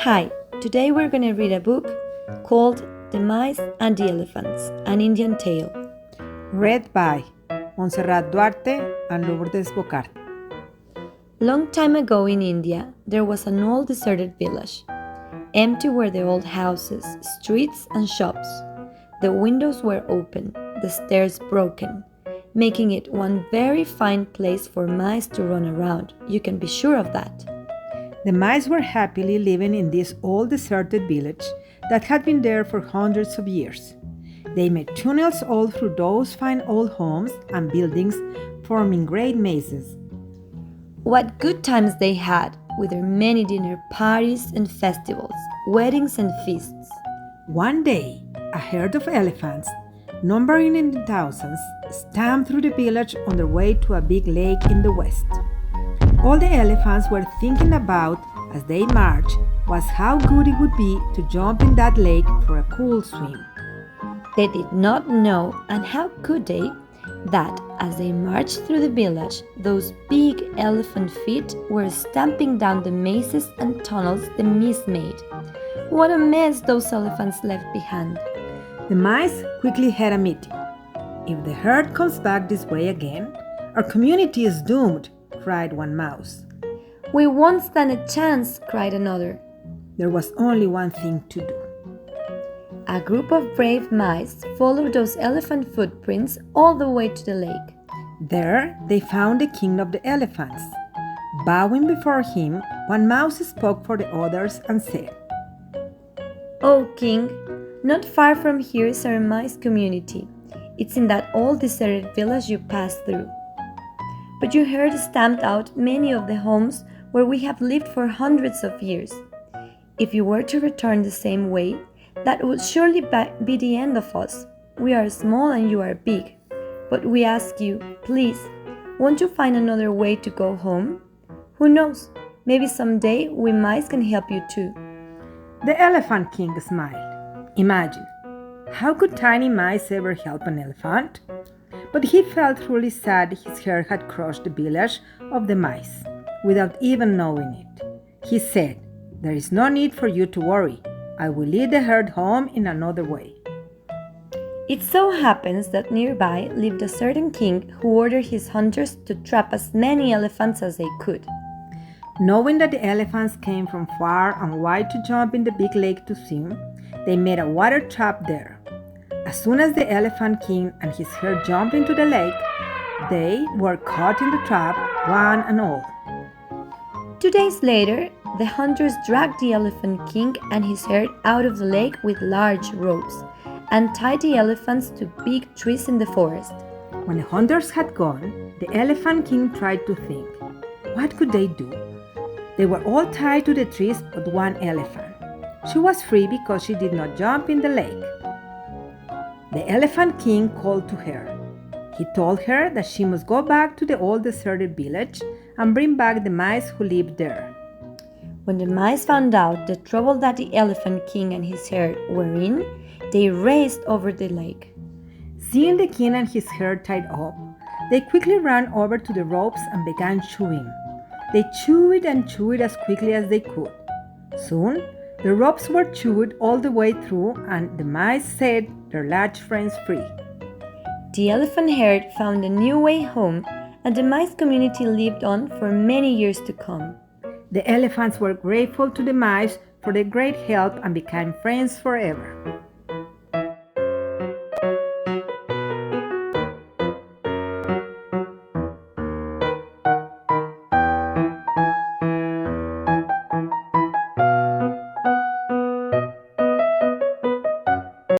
Hi, today we're going to read a book called The Mice and the Elephants, an Indian tale. Read by Montserrat Duarte and Lourdes Bocart. Long time ago in India, there was an old deserted village. Empty were the old houses, streets, and shops. The windows were open, the stairs broken, making it one very fine place for mice to run around. You can be sure of that. The mice were happily living in this old deserted village that had been there for hundreds of years. They made tunnels all through those fine old homes and buildings, forming great mazes. What good times they had, with their many dinner parties and festivals, weddings and feasts. One day, a herd of elephants, numbering in the thousands, stamped through the village on their way to a big lake in the west. All the elephants were thinking about as they marched was how good it would be to jump in that lake for a cool swim. They did not know, and how could they, that as they marched through the village, those big elephant feet were stamping down the mazes and tunnels the mice made. What a mess those elephants left behind! The mice quickly had a meeting. If the herd comes back this way again, our community is doomed, cried one mouse. We won't stand a chance, cried another. There was only one thing to do. A group of brave mice followed those elephant footprints all the way to the lake. There they found the king of the elephants. Bowing before him, one mouse spoke for the others and said, "O king, not far from here is our mice community. It's in that old deserted village you passed through. But your herd stamped out many of the homes where we have lived for hundreds of years. If you were to return the same way, that would surely be the end of us. We are small and you are big. But we ask you, please, won't you find another way to go home? Who knows, maybe someday we mice can help you too." The elephant king smiled. Imagine, how could tiny mice ever help an elephant? But he felt truly sad his herd had crushed the village of the mice, without even knowing it. He said, "There is no need for you to worry. I will lead the herd home in another way." It so happens that nearby lived a certain king who ordered his hunters to trap as many elephants as they could. Knowing that the elephants came from far and wide to jump in the big lake to swim, they made a water trap there. As soon as the elephant king and his herd jumped into the lake, they were caught in the trap, one and all. 2 days later, the hunters dragged the elephant king and his herd out of the lake with large ropes and tied the elephants to big trees in the forest. When the hunters had gone, the elephant king tried to think, what could they do? They were all tied to the trees but one elephant. She was free because she did not jump in the lake. The elephant king called to her. He told her that she must go back to the old deserted village and bring back the mice who lived there. When the mice found out the trouble that the elephant king and his herd were in, they raced over the lake. Seeing the king and his herd tied up, they quickly ran over to the ropes and began chewing. They chewed and chewed as quickly as they could. Soon, the ropes were chewed all the way through and the mice set their large friends free. The elephant herd found a new way home and the mice community lived on for many years to come. The elephants were grateful to the mice for their great help and became friends forever.